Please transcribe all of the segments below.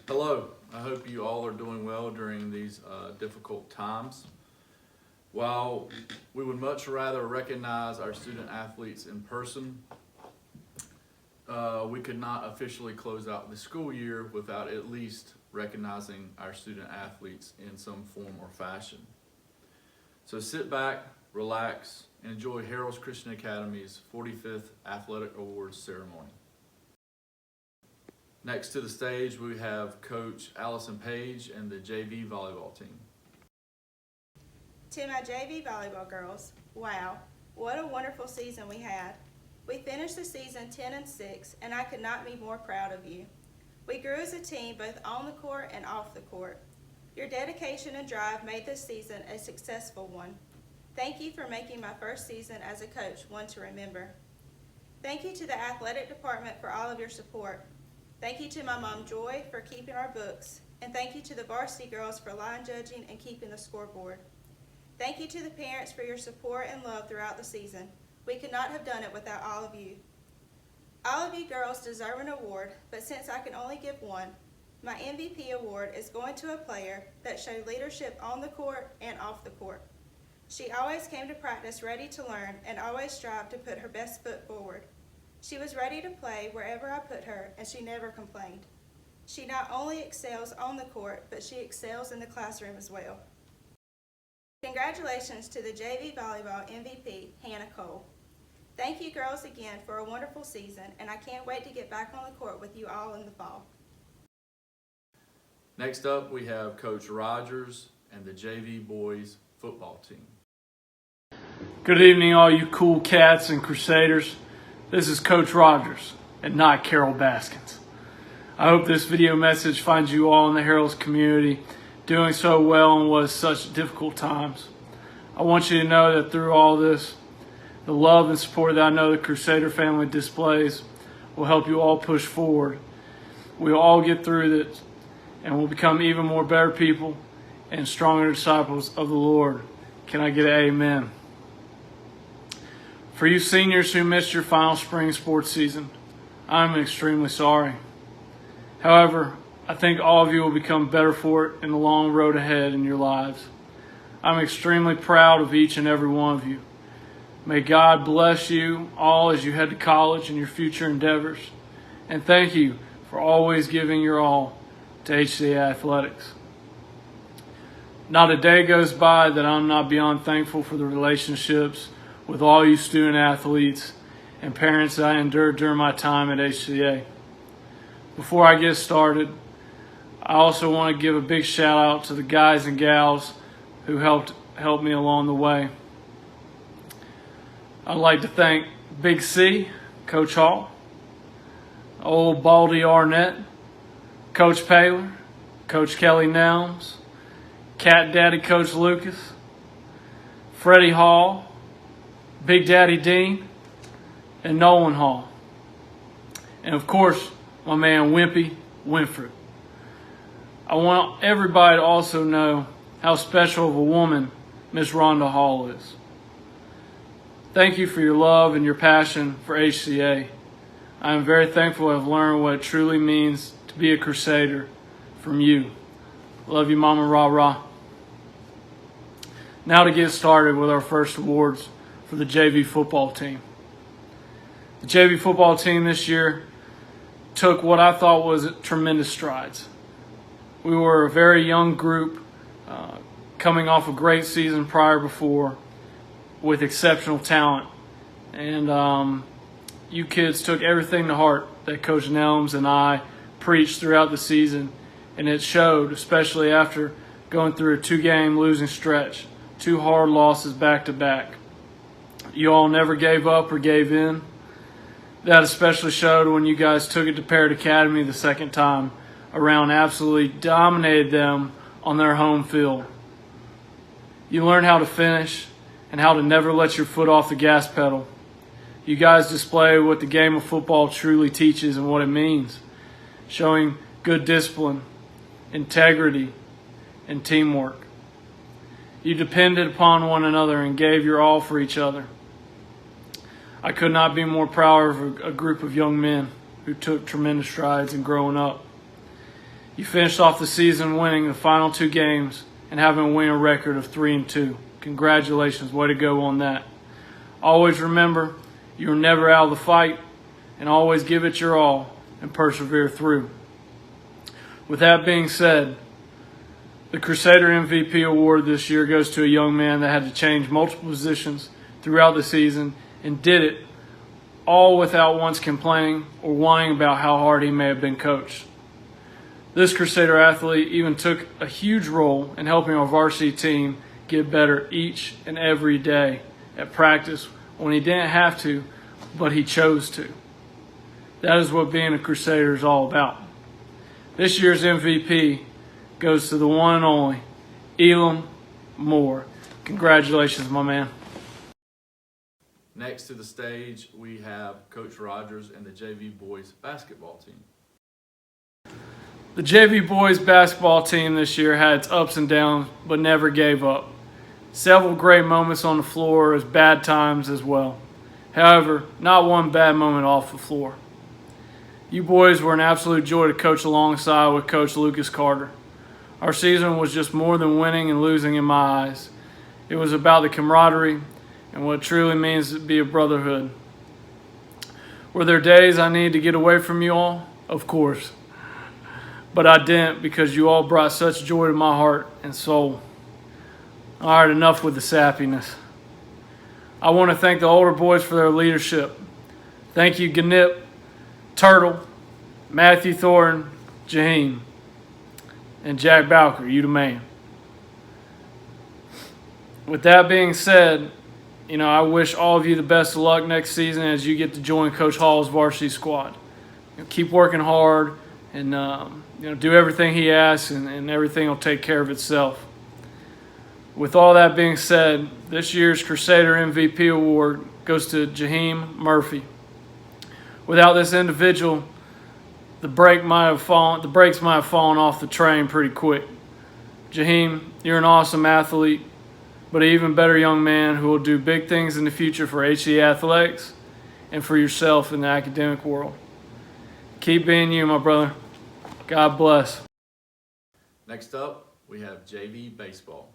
Hello, I hope you all are doing well during these difficult times. While we would much rather recognize our student athletes in person, we could not officially close out the school year without at least recognizing our student athletes in some form or fashion. So sit back, relax, and enjoy Harold's Christian Academy's 45th Athletic Awards ceremony. Next to the stage, we have Coach Allison Page and the JV volleyball team. To my JV volleyball girls, wow, what a wonderful season we had. We finished the season 10-6, and I could not be more proud of you. We grew as a team both on the court and off the court. Your dedication and drive made this season a successful one. Thank you for making my first season as a coach one to remember. Thank you to the athletic department for all of your support. Thank you to my mom, Joy, for keeping our books, and thank you to the varsity girls for line judging and keeping the scoreboard. Thank you to the parents for your support and love throughout the season. We could not have done it without all of you. All of you girls deserve an award, but since I can only give one, my MVP award is going to a player that showed leadership on the court and off the court. She always came to practice ready to learn and always strived to put her best foot forward. She was ready to play wherever I put her, and she never complained. She not only excels on the court, but she excels in the classroom as well. Congratulations to the JV Volleyball MVP, Hannah Cole. Thank you girls again for a wonderful season, and I can't wait to get back on the court with you all in the fall. Next up, we have Coach Rogers and the JV boys football team. Good evening, all you cool cats and Crusaders. This is Coach Rogers and not Carol Baskins. I hope this video message finds you all in the Harold's community doing so well in what is such difficult times. I want you to know that through all this, the love and support that I know the Crusader family displays will help you all push forward. We'll all get through this and we'll become even more better people and stronger disciples of the Lord. Can I get an amen? For you seniors who missed your final spring sports season, I'm extremely sorry. However, I think all of you will become better for it in the long road ahead in your lives. I'm extremely proud of each and every one of you. May God bless you all as you head to college and your future endeavors. And thank you for always giving your all to HCA Athletics. Not a day goes by that I'm not beyond thankful for the relationships with all you student athletes and parents that I endured during my time at HCA. Before I get started, I also want to give a big shout out to the guys and gals who helped me along the way. I'd like to thank Big C, Coach Hall, old Baldy Arnett, Coach Paylor, Coach Kelly Nelms, Cat Daddy Coach Lucas, Freddie Hall, Big Daddy Dean, and Nolan Hall. And of course, my man Wimpy Winfrey. I want everybody to also know how special of a woman Miss Rhonda Hall is. Thank you for your love and your passion for HCA. I am very thankful I've learned what it truly means to be a Crusader from you. Love you, Mama Rah Rah. Now to get started with our first awards for the JV football team. The JV football team this year took what I thought was tremendous strides. We were a very young group coming off a great season prior before with exceptional talent. And you kids took everything to heart that Coach Nelms and I preached throughout the season, and it showed, especially after going through a 2-game losing stretch, 2 hard losses back-to-back. You all never gave up or gave in. That especially showed when you guys took it to Parrott Academy the second time around, absolutely dominated them on their home field. You learned how to finish and how to never let your foot off the gas pedal. You guys display what the game of football truly teaches and what it means, showing good discipline, integrity, and teamwork. You depended upon one another and gave your all for each other. I could not be more proud of a group of young men who took tremendous strides in growing up. You finished off the season winning the final 2 games and having a winning record of 3-2. Congratulations, way to go on that. Always remember, you are never out of the fight, and always give it your all and persevere through. With that being said, the Crusader MVP award this year goes to a young man that had to change multiple positions throughout the season and did it all without once complaining or whining about how hard he may have been coached. This Crusader athlete even took a huge role in helping our varsity team get better each and every day at practice when he didn't have to, but he chose to. That is what being a Crusader is all about. This year's MVP goes to the one and only Elam Moore. Congratulations, my man. Next to the stage, we have Coach Rogers and the JV boys basketball team. The JV boys basketball team this year had its ups and downs, but never gave up. Several great moments on the floor as bad times as well. However, not one bad moment off the floor. You boys were an absolute joy to coach alongside with Coach Lucas Carter. Our season was just more than winning and losing in my eyes. It was about the camaraderie and what it truly means to be a brotherhood. Were there days I needed to get away from you all? Of course. But I didn't, because you all brought such joy to my heart and soul. All right, enough with the sappiness. I want to thank the older boys for their leadership. Thank you, Ganip, Turtle, Matthew Thornton, Jaheim, and Jack Bowker. You the man. With that being said, I wish all of you the best of luck next season as you get to join Coach Hall's varsity squad. Keep working hard and do everything he asks, and everything will take care of itself. With all that being said, this year's Crusader MVP award goes to Jaheim Murphy. Without this individual, the brakes might have fallen off the train pretty quick. Jaheim, you're an awesome athlete, but an even better young man who will do big things in the future for HC Athletics and for yourself in the academic world. Keep being you, my brother. God bless. Next up, we have JV baseball.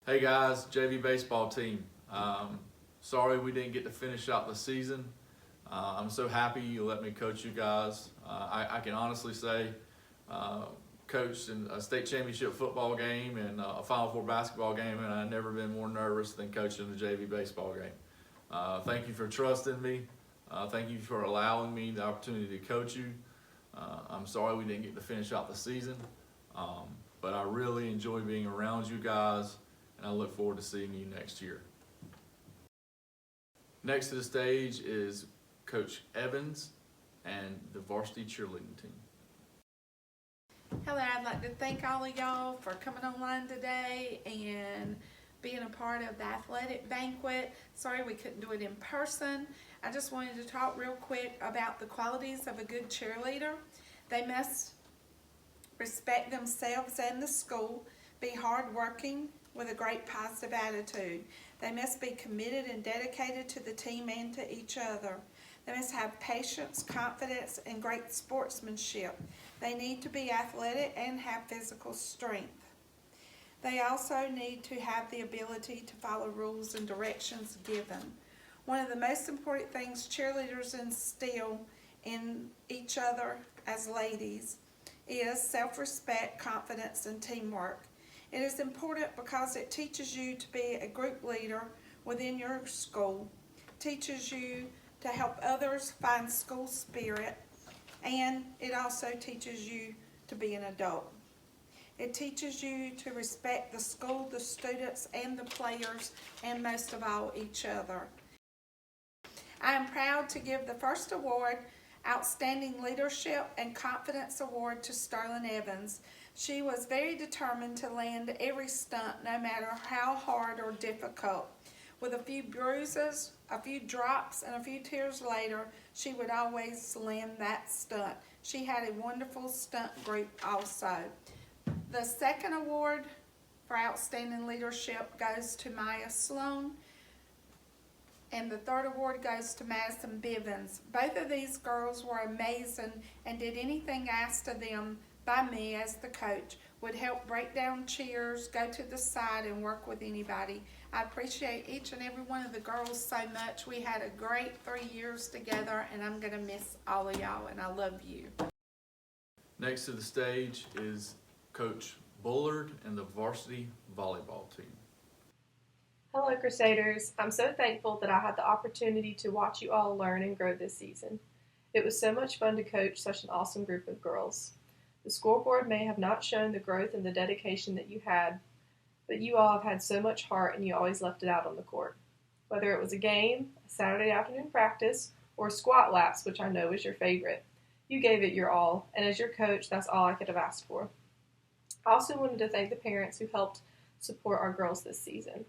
Hey guys, JV baseball team. Sorry we didn't get to finish out the season. I'm so happy you let me coach you guys. I can honestly say, coached in a state championship football game and a Final Four basketball game, and I've never been more nervous than coaching the JV baseball game. Thank you for trusting me. Thank you for allowing me the opportunity to coach you. I'm sorry we didn't get to finish out the season, but I really enjoy being around you guys, and I look forward to seeing you next year. Next to the stage is Coach Evans and the varsity cheerleading team. Hello, I'd like to thank all of y'all for coming online today and being a part of the athletic banquet. Sorry we couldn't do it in person. I just wanted to talk real quick about the qualities of a good cheerleader. They must respect themselves and the school, be hardworking with a great positive attitude. They must be committed and dedicated to the team and to each other. They must have patience, confidence, and great sportsmanship. They need to be athletic and have physical strength. They also need to have the ability to follow rules and directions given. One of the most important things cheerleaders instill in each other as ladies is self-respect, confidence, and teamwork. It is important because it teaches you to be a group leader within your school, teaches you to help others find school spirit, and it also teaches you to be an adult. It teaches you to respect the school, the students, and the players, and most of all, each other. I am proud to give the first award, Outstanding Leadership and Confidence Award, to Sterling Evans. She was very determined to land every stunt, no matter how hard or difficult. With a few bruises, a few drops, and a few tears later, she would always land that stunt. She had a wonderful stunt group also. The second award for Outstanding Leadership goes to Maya Sloan, and the third award goes to Madison Bivens. Both of these girls were amazing and did anything asked of them, by me as the coach, would help break down chairs, go to the side, and work with anybody. I appreciate each and every one of the girls so much. We had a great 3 years together, and I'm going to miss all of y'all, and I love you. Next to the stage is Coach Bullard and the varsity volleyball team. Hello, Crusaders. I'm so thankful that I had the opportunity to watch you all learn and grow this season. It was so much fun to coach such an awesome group of girls. The scoreboard may have not shown the growth and the dedication that you had, but you all have had so much heart and you always left it out on the court. Whether it was a game, a Saturday afternoon practice, or squat laps, which I know is your favorite, you gave it your all, and as your coach, that's all I could have asked for. I also wanted to thank the parents who helped support our girls this season.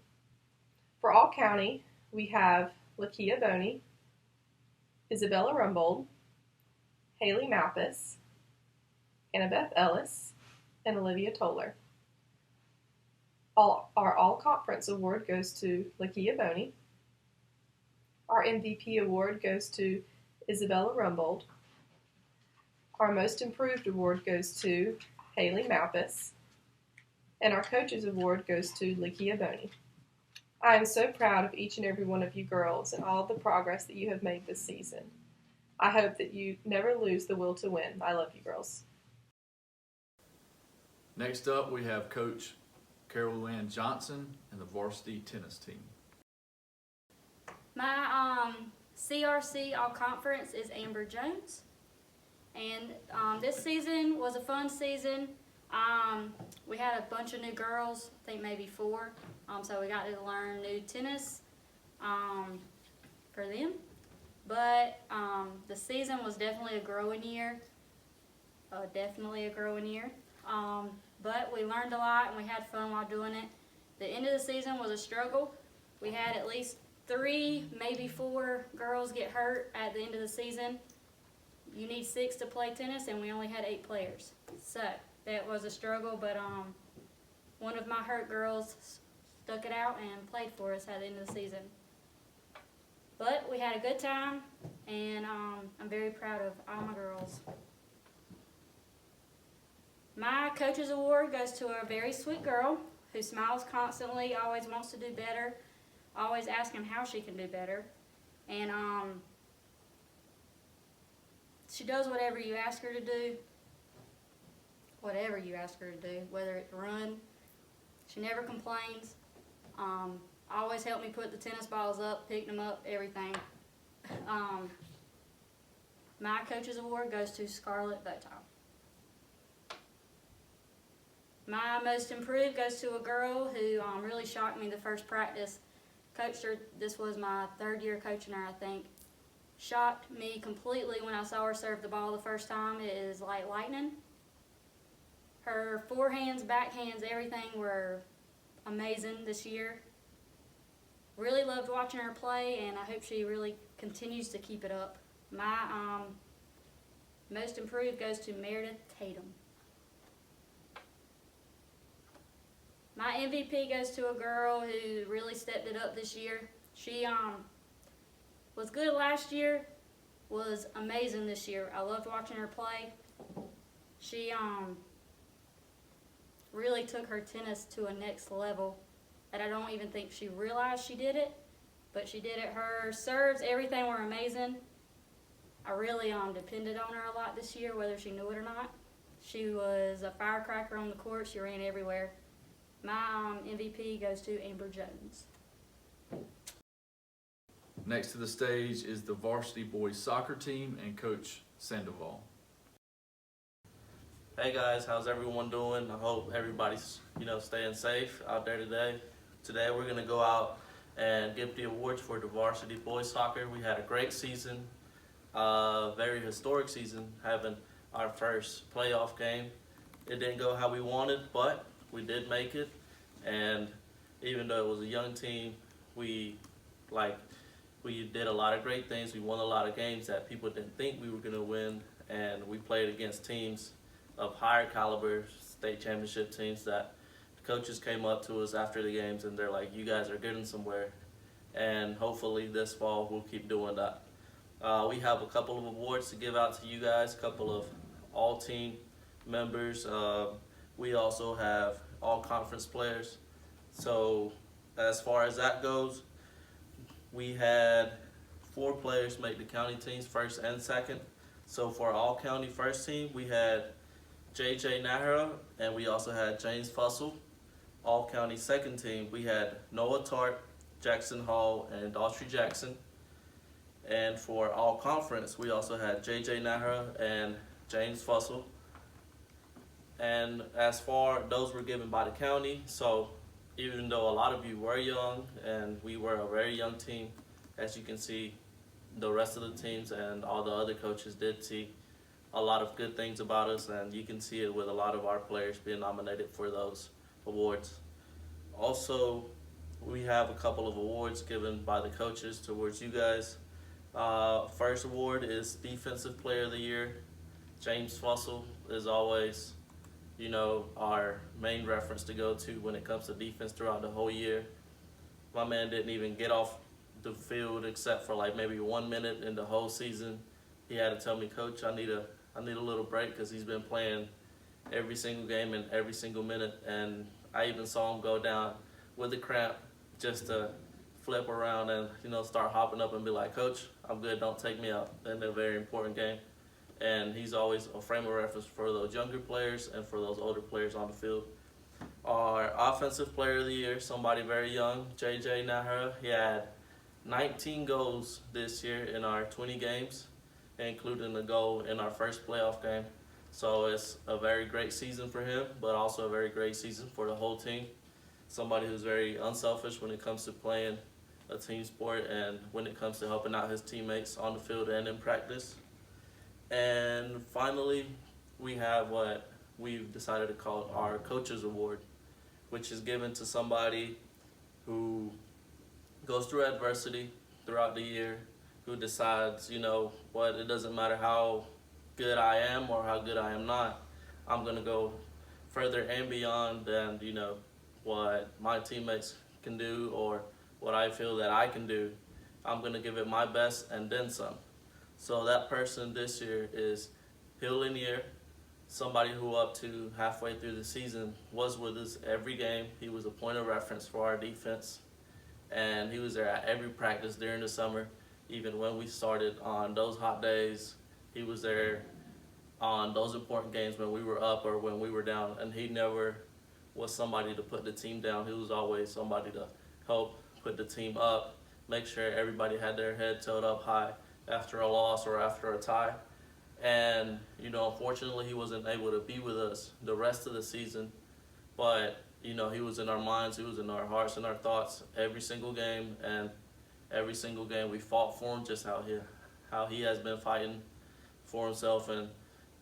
For All County, we have Lakia Boney, Isabella Rumbold, Haley Malpas, Annabeth Ellis, and Olivia Toller. Our All-Conference Award goes to Lakia Boney. Our MVP Award goes to Isabella Rumbold. Our Most Improved Award goes to Haley Malpas. And our Coaches Award goes to Lakia Boney. I am so proud of each and every one of you girls and all of the progress that you have made this season. I hope that you never lose the will to win. I love you, girls. Next up, we have Coach Carol Ann Johnson and the varsity tennis team. My CRC All-Conference is Amber Jones. And this season was a fun season. We had a bunch of new girls, I think maybe 4. So we got to learn new tennis for them. But the season was definitely a growing year. But we learned a lot and we had fun while doing it. The end of the season was a struggle. We had at least 3, maybe 4 girls get hurt at the end of the season. You need 6 to play tennis, and we only had 8 players. So that was a struggle, but one of my hurt girls stuck it out and played for us at the end of the season. But we had a good time, and I'm very proud of all my girls. My Coaches Award goes to a very sweet girl who smiles constantly, always wants to do better, always asking how she can do better. And she does whatever you ask her to do, whether it's run. She never complains. Always helped me put the tennis balls up, pick them up, everything. My Coaches Award goes to Scarlett Botow. My Most Improved goes to a girl who really shocked me the first practice. Coached her, this was my 3rd year coaching her, I think. Shocked me completely when I saw her serve the ball the first time. It is like lightning. Her forehands, backhands, everything were amazing this year. Really loved watching her play, and I hope she really continues to keep it up. My Most Improved goes to Meredith Tatum. My MVP goes to a girl who really stepped it up this year. She was good last year, was amazing this year. I loved watching her play. She really took her tennis to a next level that I don't even think she realized she did it, but she did it. Her serves, everything were amazing. I really depended on her a lot this year, whether she knew it or not. She was a firecracker on the court. She ran everywhere. My MVP goes to Amber Jones. Next to the stage is the varsity boys soccer team and Coach Sandoval. Hey guys, how's everyone doing? I hope everybody's staying safe out there today. Today we're gonna go out and give the awards for the varsity boys soccer. We had a great season, very historic season, having our first playoff game. It didn't go how we wanted, but we did make it. And even though it was a young team, we did a lot of great things. We won a lot of games that people didn't think we were gonna win, and we played against teams of higher caliber, state championship teams that the coaches came up to us after the games and they're like, you guys are getting somewhere. And hopefully this fall we'll keep doing that. We have a couple of awards to give out to you guys, a couple of all-team members. We also have all conference players. So as far as that goes, we had 4 players make the county teams, first and second. So for all county first team, we had JJ Nahara, and we also had James Fussell. All county second team, we had Noah Tart, Jackson Hall, and Daughtry Jackson. And for all conference, we also had JJ Nahara and James Fussell. And as far, those were given by the county. So even though a lot of you were young and we were a very young team, as you can see, the rest of the teams and all the other coaches did see a lot of good things about us, and you can see it with a lot of our players being nominated for those awards. Also, we have a couple of awards given by the coaches towards you guys. First award is Defensive Player of the Year. James Fussell is always, our main reference to go to when it comes to defense throughout the whole year. My man didn't even get off the field except for like maybe 1 minute in the whole season. He had to tell me, Coach, I need a little break, because he's been playing every single game and every single minute. And I even saw him go down with a cramp just to flip around and start hopping up and be like, Coach, I'm good, don't take me out in a very important game. And he's always a frame of reference for those younger players and for those older players on the field. Our Offensive Player of the Year, somebody very young, JJ Nahara. He had 19 goals this year in our 20 games, including a goal in our first playoff game. So it's a very great season for him, but also a very great season for the whole team. Somebody who's very unselfish when it comes to playing a team sport and when it comes to helping out his teammates on the field and in practice. And finally, we have what we've decided to call our Coaches Award, which is given to somebody who goes through adversity throughout the year, who decides, it doesn't matter how good I am or how good I am not, I'm going to go further and beyond than, what my teammates can do or what I feel that I can do. I'm going to give it my best and then some. So that person this year is Hill Lanier, somebody who up to halfway through the season was with us every game. He was a point of reference for our defense, and he was there at every practice during the summer. Even when we started on those hot days, he was there on those important games when we were up or when we were down, and he never was somebody to put the team down. He was always somebody to help put the team up, make sure everybody had their head held up high after a loss or after a tie. And, unfortunately, he wasn't able to be with us the rest of the season, but, he was in our minds, he was in our hearts and our thoughts every single game, and every single game we fought for him, just how he has been fighting for himself and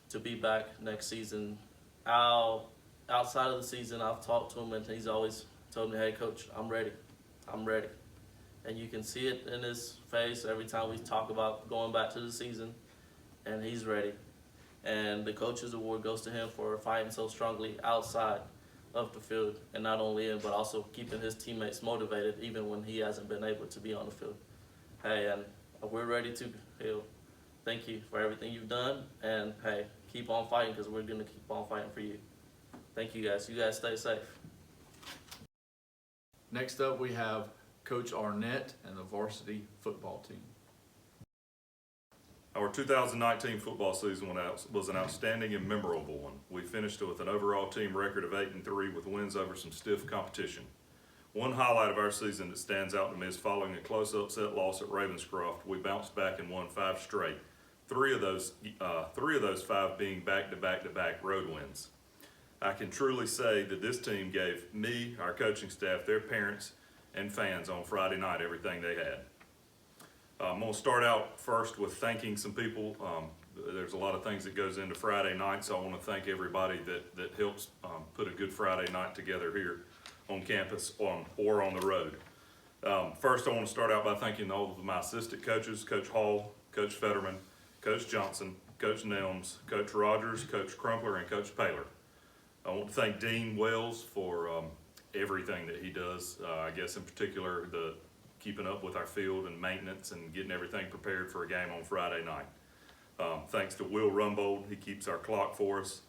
to be back next season. Outside of the season, I've talked to him, and he's always told me, hey, Coach, I'm ready. And you can see it in his face every time we talk about going back to the season, and he's ready. And the Coaches Award goes to him for fighting so strongly outside of the field, and not only in, but also keeping his teammates motivated even when he hasn't been able to be on the field. Hey, and we're ready to, Hill. Thank you for everything you've done, and hey, keep on fighting, because we're going to keep on fighting for you. Thank you guys. You guys stay safe. Next up, we have Coach Arnett and the varsity football team. Our 2019 football season was an outstanding and memorable one. We finished with an overall team record of 8-3 with wins over some stiff competition. One highlight of our season that stands out to me is following a close upset loss at Ravenscroft, we bounced back and won 5 straight. Three of those 5 being back-to-back road wins. I can truly say that this team gave me, our coaching staff, their parents, and fans on Friday night everything they had. I'm going to start out first with thanking some people. There's a lot of things that goes into Friday night, so I want to thank everybody that helps put a good Friday night together here on campus or on the road. First, I want to start out by thanking all of my assistant coaches, Coach Hall, Coach Fetterman, Coach Johnson, Coach Nelms, Coach Rogers, Coach Crumpler, and Coach Paler. I want to thank Dean Wells for everything that he does. I guess in particular the keeping up with our field and maintenance and getting everything prepared for a game on Friday night. Thanks to Will Rumbold, he keeps our clock for us.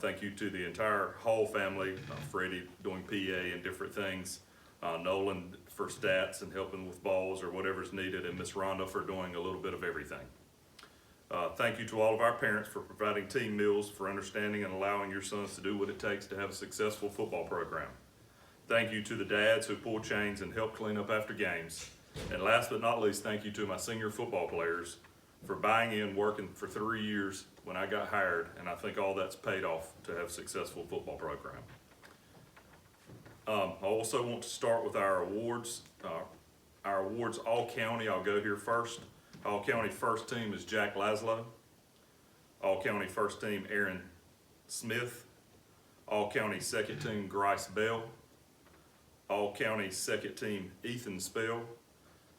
Thank you to the entire Hall family, Freddie doing PA and different things, Nolan for stats and helping with balls or whatever's needed, and Miss Rhonda for doing a little bit of everything. Thank you to all of our parents for providing team meals, for understanding and allowing your sons to do what it takes to have a successful football program. Thank you to the dads who pull chains and help clean up after games. And last but not least, thank you to my senior football players for buying in, working for 3 years when I got hired, and I think all that's paid off to have a successful football program. I also want to start with our awards. Our awards all county, I'll go here first. All county first team is Jack Laszlo. All county first team Aaron Smith. All county second team Grice Bell. All county second team Ethan Spell.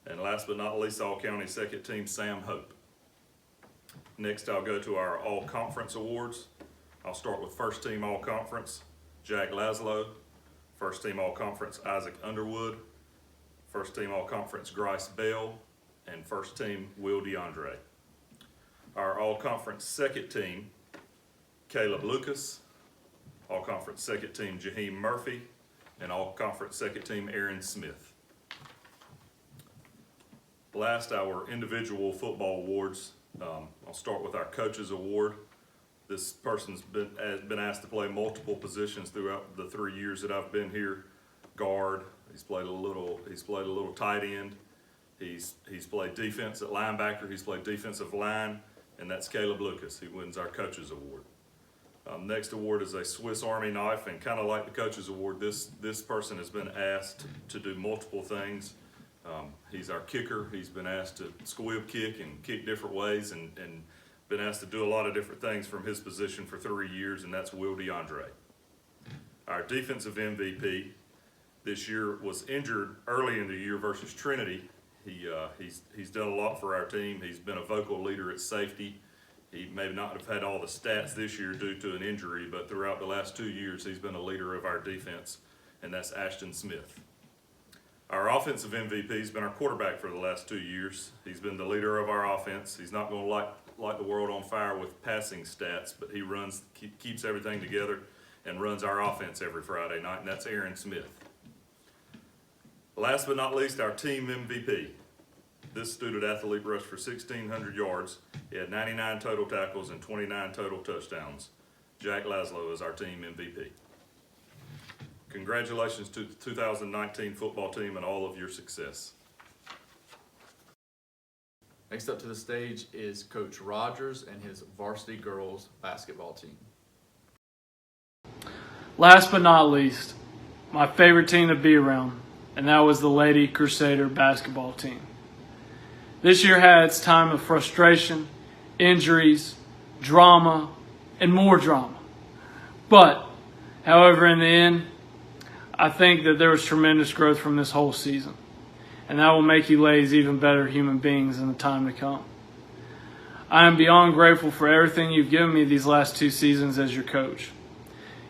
And last but not least, all county second team Sam Hope. Next, I'll go to our all conference awards. I'll start with first team all conference, Jack Laszlo. First team all conference, Isaac Underwood. First team all conference, Grice Bell. And first team, Will DeAndre. Our all conference second team, Caleb Lucas. All conference second team, Jaheim Murphy. And all conference second team, Aaron Smith. Last, our individual football awards. I'll start with our coaches award. This person's been asked to play multiple positions throughout the 3 years that I've been here. Guard, he's played a little tight end. He's played defense at linebacker, he's played defensive line, and that's Caleb Lucas. He wins our coaches award. Next award is a Swiss Army knife, and kind of like the coaches award, this person has been asked to do multiple things. He's our kicker. He's been asked to squib kick and kick different ways, and been asked to do a lot of different things from his position for 3 years, and that's Will DeAndre. Our defensive MVP this year was injured early in the year versus Trinity. He's done a lot for our team. He's been a vocal leader at safety. He may not have had all the stats this year due to an injury, but throughout the last 2 years, he's been a leader of our defense, and that's Ashton Smith. Our offensive MVP has been our quarterback for the last 2 years. He's been the leader of our offense. He's not going to light the world on fire with passing stats, but he keeps everything together and runs our offense every Friday night, and that's Aaron Smith. Last but not least, our team MVP. This student athlete rushed for 1,600 yards. He had 99 total tackles and 29 total touchdowns. Jack Laszlo is our team MVP. Congratulations to the 2019 football team and all of your success. Next up to the stage is Coach Rogers and his varsity girls basketball team. Last but not least, my favorite team to be around, and that was the Lady Crusader basketball team. This year had its time of frustration, injuries, drama, and more drama. But, however, in the end, I think that there was tremendous growth from this whole season, and that will make you ladies even better human beings in the time to come. I am beyond grateful for everything you've given me these last 2 seasons as your coach.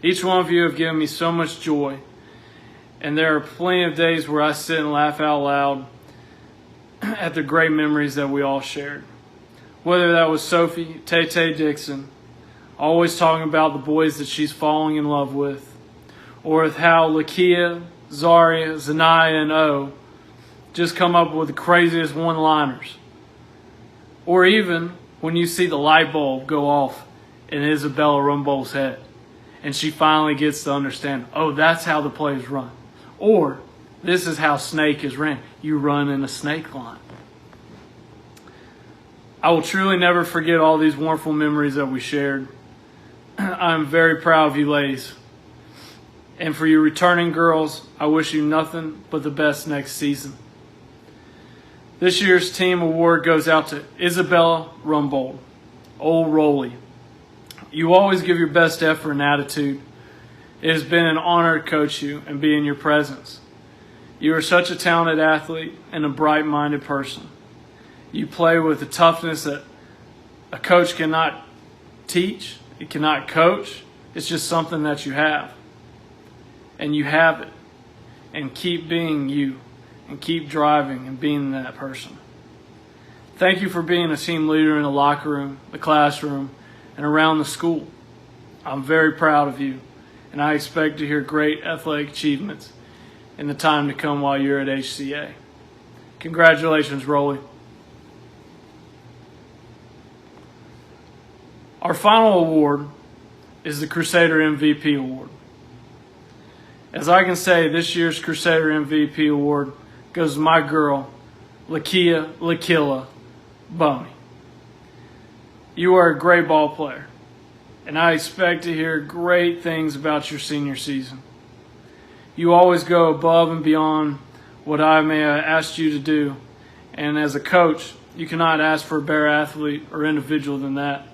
Each one of you have given me so much joy, and there are plenty of days where I sit and laugh out loud at the great memories that we all shared. Whether that was Sophie, Tay Dixon, always talking about the boys that she's falling in love with, or with how Lakia, Zaria, Zanaya, and O just come up with the craziest one-liners. Or even when you see the light bulb go off in Isabella Rumbold's head, and she finally gets to understand, oh, that's how the plays run. Or, this is how snake is ran. You run in a snake line. I will truly never forget all these wonderful memories that we shared. I'm very proud of you ladies. And for you returning girls, I wish you nothing but the best next season. This year's team award goes out to Isabella Rumbold, Old Rolly. You always give your best effort and attitude. It has been an honor to coach you and be in your presence. You are such a talented athlete and a bright-minded person. You play with the toughness that a coach cannot teach, it cannot coach. It's just something that you have. And you have it. And keep being you. And keep driving and being that person. Thank you for being a team leader in the locker room, the classroom, and around the school. I'm very proud of you, and I expect to hear great athletic achievements in the time to come while you're at HCA. Congratulations, Rolly. Our final award is the Crusader MVP Award. As I can say, this year's Crusader MVP Award goes to my girl, Lakila Boney. You are a great ball player, and I expect to hear great things about your senior season. You always go above and beyond what I may have asked you to do, and as a coach, you cannot ask for a better athlete or individual than that.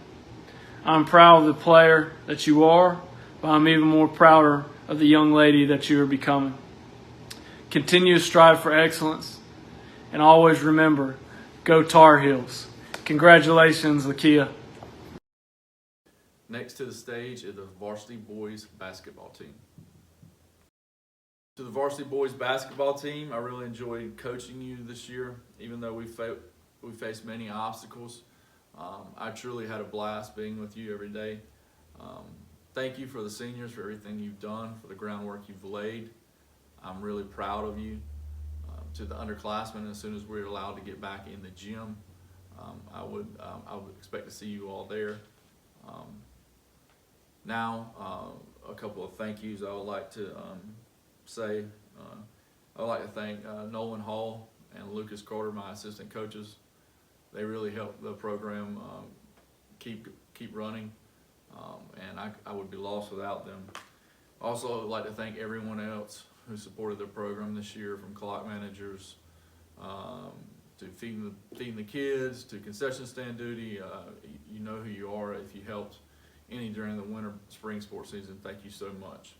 I'm proud of the player that you are, but I'm even more prouder of the young lady that you are becoming. Continue to strive for excellence, and always remember, go Tar Heels. Congratulations, Lakia. Next to the stage is the varsity boys basketball team. To the varsity boys basketball team, I really enjoyed coaching you this year, even though we faced many obstacles. I truly had a blast being with you every day. Thank you for the seniors for everything you've done, for the groundwork you've laid. I'm really proud of you. To the underclassmen, as soon as we're allowed to get back in the gym, I would expect to see you all there. Now, a couple of thank yous I would like to say. I'd like to thank Nolan Hall and Lucas Carter, my assistant coaches. They really helped the program keep running, and I would be lost without them. Also, I'd like to thank everyone else who supported the program this year, from clock managers to feeding the kids to concession stand duty. You know who you are if you helped any during the winter spring sports season. Thank you so much.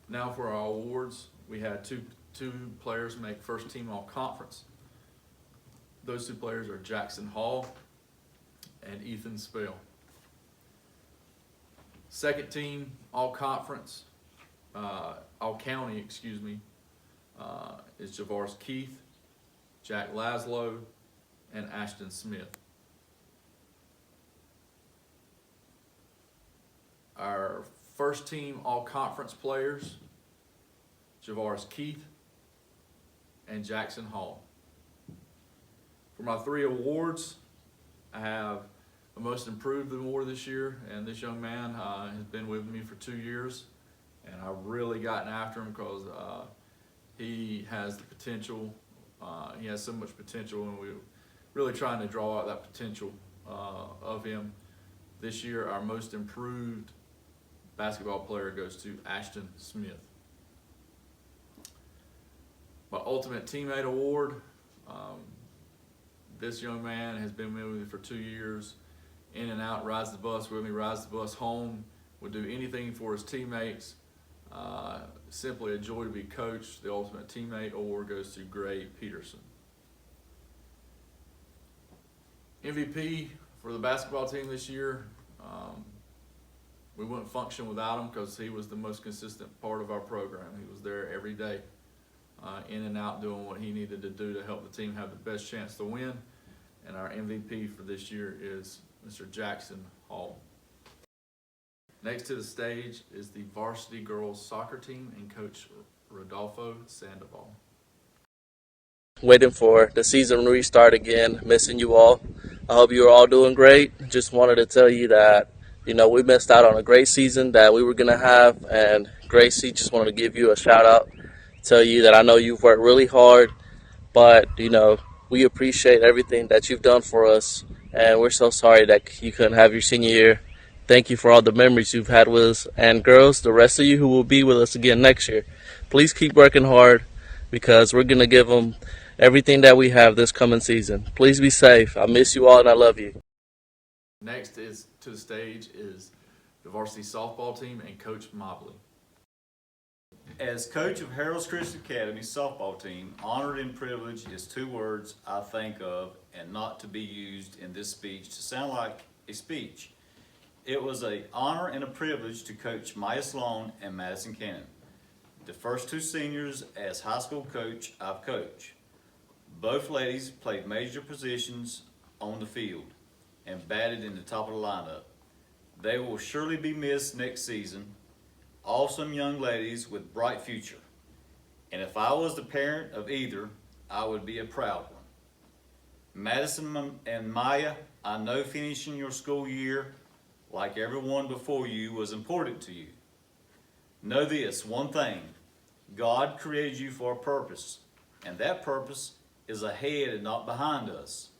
Now for our awards, we had two players make first team all conference. Those two players are Jackson Hall and Ethan Spell. Second team all conference, all county, is Javaris Keith, Jack Laszlo, and Ashton Smith. Our first team all conference players, Javaris Keith and Jackson Hall. For my three awards, I have a Most Improved Award this year, and this young man has been with me for 2 years, and I've really gotten after him because he has the potential. He has so much potential, and we're really trying to draw out that potential of him. This year, our Most Improved basketball player goes to Ashton Smith. My Ultimate Teammate Award, this young man has been with me for 2 years, in and out, rides the bus with me, rides the bus home, would do anything for his teammates. Simply a joy to be coached. The Ultimate Teammate Award goes to Gray Peterson. MVP for the basketball team this year, we wouldn't function without him because he was the most consistent part of our program. He was there every day, in and out, doing what he needed to do to help the team have the best chance to win. And our MVP for this year is Mr. Jackson Hall. Next to the stage is the varsity girls soccer team and Coach Rodolfo Sandoval. Waiting for the season to restart again, missing you all. I hope you're all doing great. Just wanted to tell you that, we missed out on a great season that we were going to have, and Gracie, just wanted to give you a shout out, tell you that I know you've worked really hard, but, we appreciate everything that you've done for us, and we're so sorry that you couldn't have your senior year. Thank you for all the memories you've had with us. And girls, the rest of you who will be with us again next year, please keep working hard because we're going to give them everything that we have this coming season. Please be safe. I miss you all and I love you. Next is to the stage is the varsity softball team and Coach Mobley. As coach of Harold's Christian Academy softball team, honored and privileged is 2 words I think of and not to be used in this speech to sound like a speech. It was an honor and a privilege to coach Maya Sloan and Madison Cannon, the first 2 seniors as high school coach I've coached. Both ladies played major positions on the field and batted in the top of the lineup. They will surely be missed next season. Awesome young ladies with bright future. And if I was the parent of either, I would be a proud one. Madison and Maya, I know finishing your school year, like everyone before you, was important to you. Know this one thing, God created you for a purpose, and that purpose is ahead and not behind us.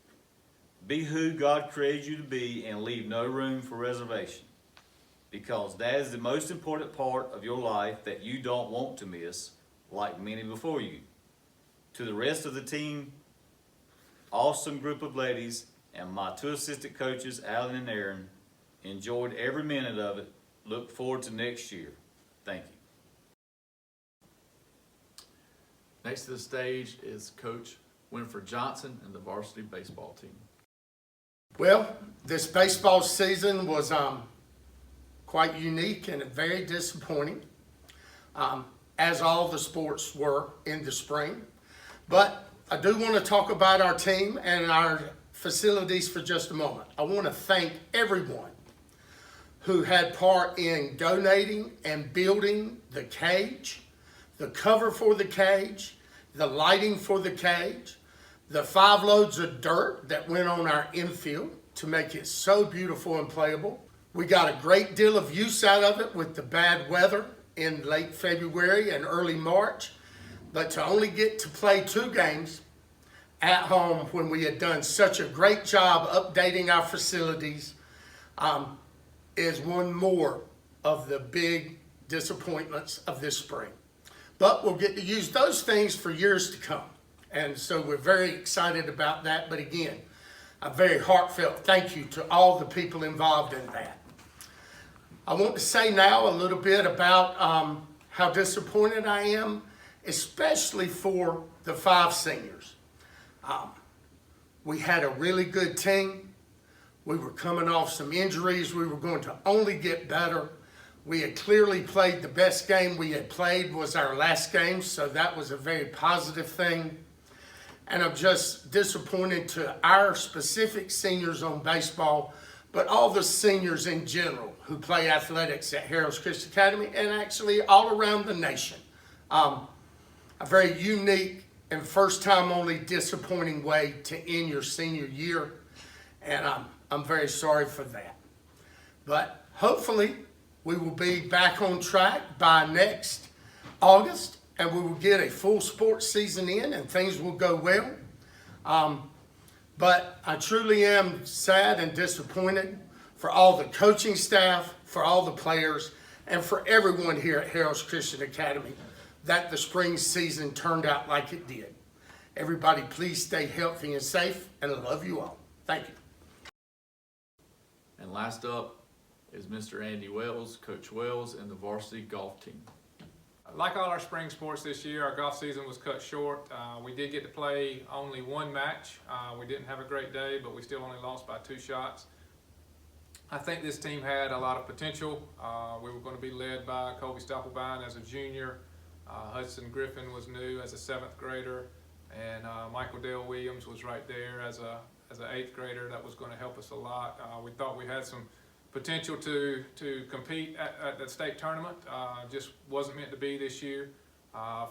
Be who God created you to be and leave no room for reservation, because that is the most important part of your life that you don't want to miss, like many before you. To the rest of the team, awesome group of ladies, and my two assistant coaches, Alan and Aaron, enjoyed every minute of it. Look forward to next year. Thank you. Next to the stage is Coach Winfred Johnson and the varsity baseball team. Well, this baseball season was quite unique and very disappointing, as all the sports were in the spring. But I do want to talk about our team and our facilities for just a moment. I want to thank everyone who had part in donating and building the cage, the cover for the cage, the lighting for the cage, the 5 loads of dirt that went on our infield to make it so beautiful and playable. We got a great deal of use out of it with the bad weather in late February and early March, but to only get to play 2 games at home when we had done such a great job updating our facilities is one more of the big disappointments of this spring. But we'll get to use those things for years to come. And so we're very excited about that. But again, a very heartfelt thank you to all the people involved in that. I want to say now a little bit about how disappointed I am, especially for the 5 seniors. We had a really good team. We were coming off some injuries. We were going to only get better. We had clearly played the best game we had played was our last game, so that was a very positive thing. And I'm just disappointed to our specific seniors on baseball, but all the seniors in general who play athletics at Harrah's Christian Academy and actually all around the nation. A very unique and first time only disappointing way to end your senior year. And I'm very sorry for that. But hopefully we will be back on track by next August, and we will get a full sports season in and things will go well. But I truly am sad and disappointed for all the coaching staff, for all the players, and for everyone here at Harrah's Christian Academy that the spring season turned out like it did. Everybody please stay healthy and safe, and I love you all. Thank you. And last up is Mr. Andy Wells, Coach Wells, and the varsity golf team. Like all our spring sports this year, our golf season was cut short. We did get to play only 1 match. We didn't have a great day, but we still only lost by 2 shots. I think this team had a lot of potential. We were going to be led by Colby Stoppelbein as a junior. Hudson Griffin was new as a 7th grader, and Michael Dale Williams was right there as an 8th grader. That was going to help us a lot. We thought we had some potential to compete at the state tournament. Just wasn't meant to be this year.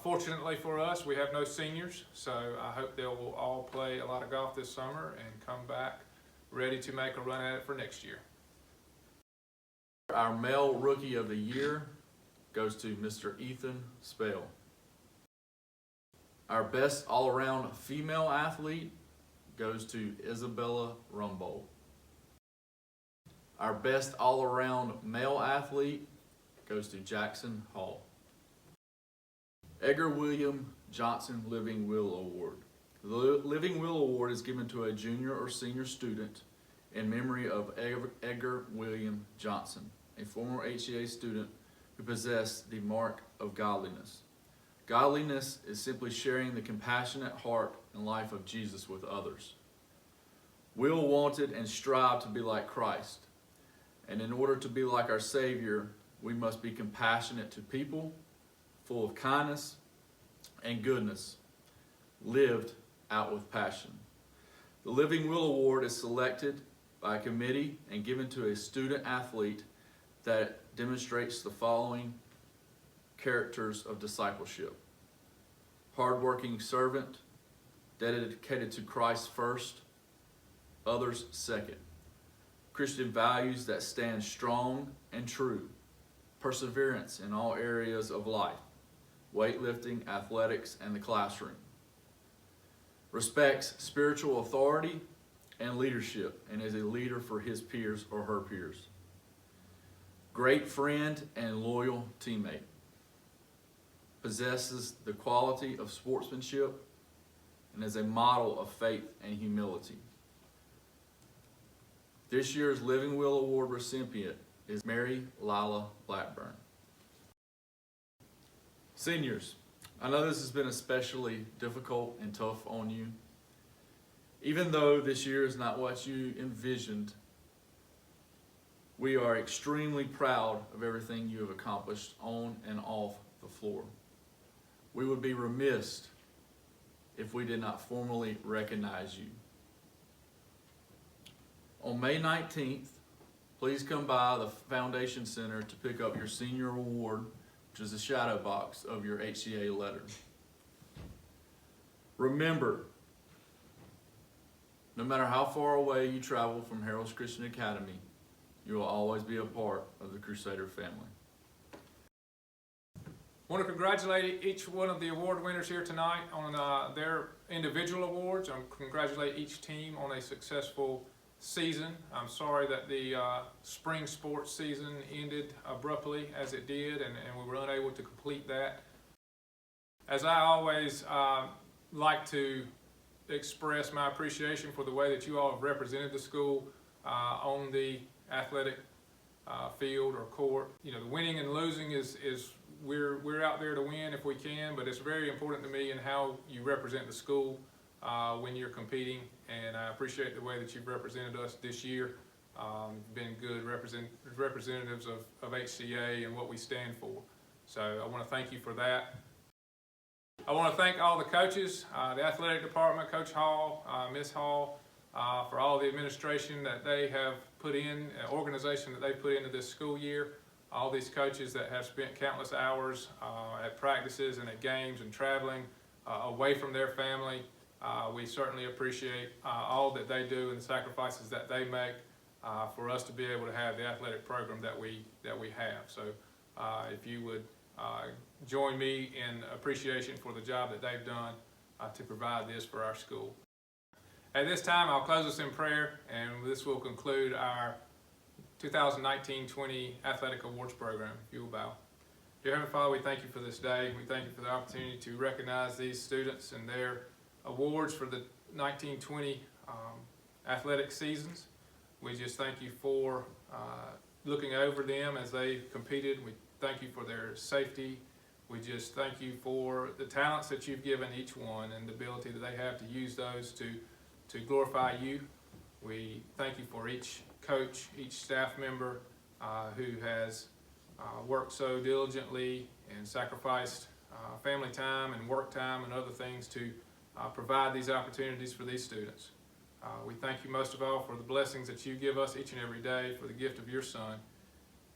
Fortunately for us, we have no seniors, so I hope they will all play a lot of golf this summer and come back ready to make a run at it for next year. Our male rookie of the year goes to Mr. Ethan Spell. Our best all-around female athlete goes to Isabella Rumbold. Our best all-around male athlete goes to Jackson Hall. Edgar William Johnson Living Will Award. The Living Will Award is given to a junior or senior student in memory of Edgar William Johnson, a former HCA student who possessed the mark of godliness. Godliness is simply sharing the compassionate heart and life of Jesus with others. Will wanted and strived to be like Christ. And in order to be like our Savior, we must be compassionate to people, full of kindness and goodness, lived out with passion. The Living Will Award is selected by a committee and given to a student athlete that demonstrates the following characters of discipleship: hardworking servant, dedicated to Christ first, others second. Christian values that stand strong and true, perseverance in all areas of life, weightlifting, athletics, and the classroom. Respects spiritual authority and leadership, and is a leader for his peers or her peers. Great friend and loyal teammate. Possesses the quality of sportsmanship and is a model of faith and humility. This year's Living Will Award recipient is Mary Lila Blackburn. Seniors, I know this has been especially difficult and tough on you. Even though this year is not what you envisioned, we are extremely proud of everything you have accomplished on and off the floor. We would be remiss if we did not formally recognize you. On May 19th, please come by the Foundation Center to pick up your senior award, which is a shadow box of your HCA letter. Remember, no matter how far away you travel from Harold's Christian Academy, you will always be a part of the Crusader family. I want to congratulate each one of the award winners here tonight on their individual awards. I congratulate each team on a successful season. I'm sorry that the spring sports season ended abruptly as it did, and we were unable to complete that. As I always like to express my appreciation for the way that you all have represented the school on the athletic field or court. You know, the winning and losing is we're out there to win if we can, but it's very important to me in how you represent the school when you're competing, and I appreciate the way that you've represented us this year. Been good representatives of HCA and what we stand for. So I want to thank you for that. I want to thank all the coaches, the athletic department, Coach Hall, Ms. Hall, for all the administration that they have put in, organization that they put into this school year. All these coaches that have spent countless hours at practices and at games and traveling away from their family. We certainly appreciate all that they do and the sacrifices that they make for us to be able to have the athletic program that we have. So if you would join me in appreciation for the job that they've done to provide this for our school. At this time, I'll close us in prayer, and this will conclude our 2019-20 Athletic Awards Program. If you will bow. Dear Heavenly Father, we thank you for this day. We thank you for the opportunity to recognize these students and their awards for the 19-20 athletic seasons. We just thank you for looking over them as they competed. We thank you for their safety. We just thank you for the talents that you've given each one and the ability that they have to use those to glorify you. We thank you for each coach, each staff member who has worked so diligently and sacrificed family time and work time and other things to provide these opportunities for these students. We thank you most of all for the blessings that you give us each and every day, for the gift of your Son.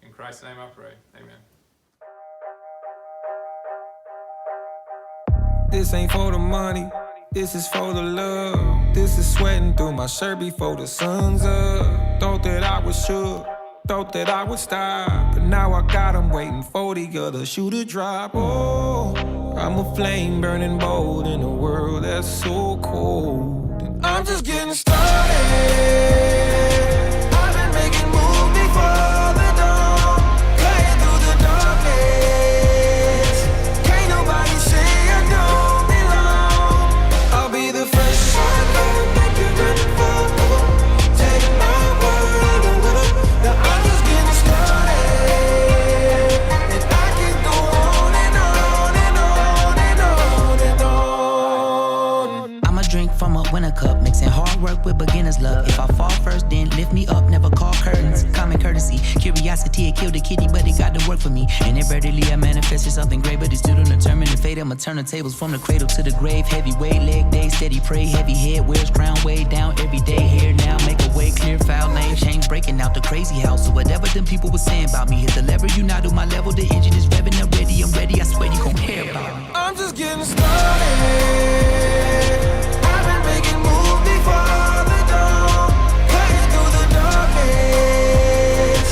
In Christ's name I pray, amen. This ain't for the money, this is for the love. This is sweating through my shirt before the sun's up. Thought that I was sure, thought that I would stop, but now I got 'em waiting for the other shoe to drop. Oh, I'm a flame burning bold in a world that's so cold, and I'm just getting started. I've been making moves before the dawn, cutting through the darkness. Can't nobody say I don't belong. I'll be the first one that you're running for. Take my word. Now I'm just getting started, and I can go on and on and on and on and on. I'ma drink from a winter cup, mixing hard work with beginner's luck. If I fall It killed the kitty, but it got to work for me. And inadvertently I manifested something great, but it's still undetermined. The fate, I'ma turn the tables from the cradle to the grave. Heavyweight, leg day, steady pray. Heavy head, wears crown way down every day. Here now, make a way clear, foul name change, breaking out the crazy house. So whatever them people were saying about me, hit the lever, you not on my level. The engine is revving up ready, I'm ready. I swear you gon' hear about me. I'm just getting started. I've been making moves before the dawn, cutting through the darkness.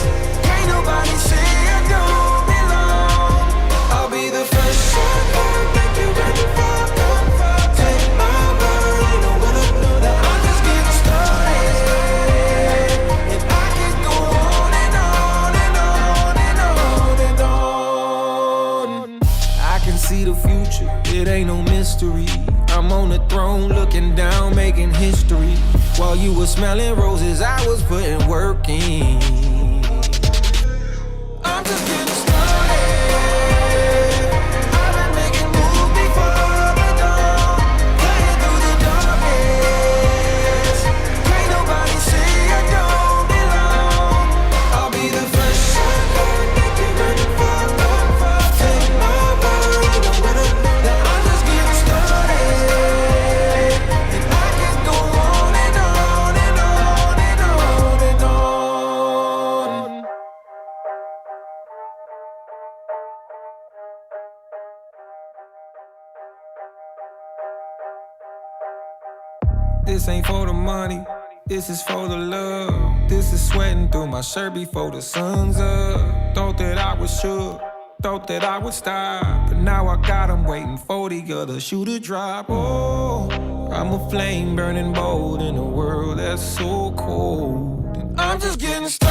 Can't nobody say I don't belong. I'll be the first shot, make you ready for. Take my word, ain't no one to know that I'm just getting started. And I can go on and on and on and on and on. I can see the future, it ain't no mystery. I'm on the throne looking down, making history. While you were smelling roses, I was putting work in. I'm just getting started. I've been making moves before the dawn, cutting through the darkness. Can't nobody say I don't belong. I'll be the first shot, make you ready for. Take my word, ain't no one to know that I'm just getting started. And I can go on and on and on and on and on. This ain't for the money, this is for the love. This is sweating through my shirt before the sun's up. Thought that I was sure, thought that I would stop, but now I got 'em waiting for the other shoe to drop. Oh, I'm a flame burning bold in a world that's so cold. And I'm just getting started.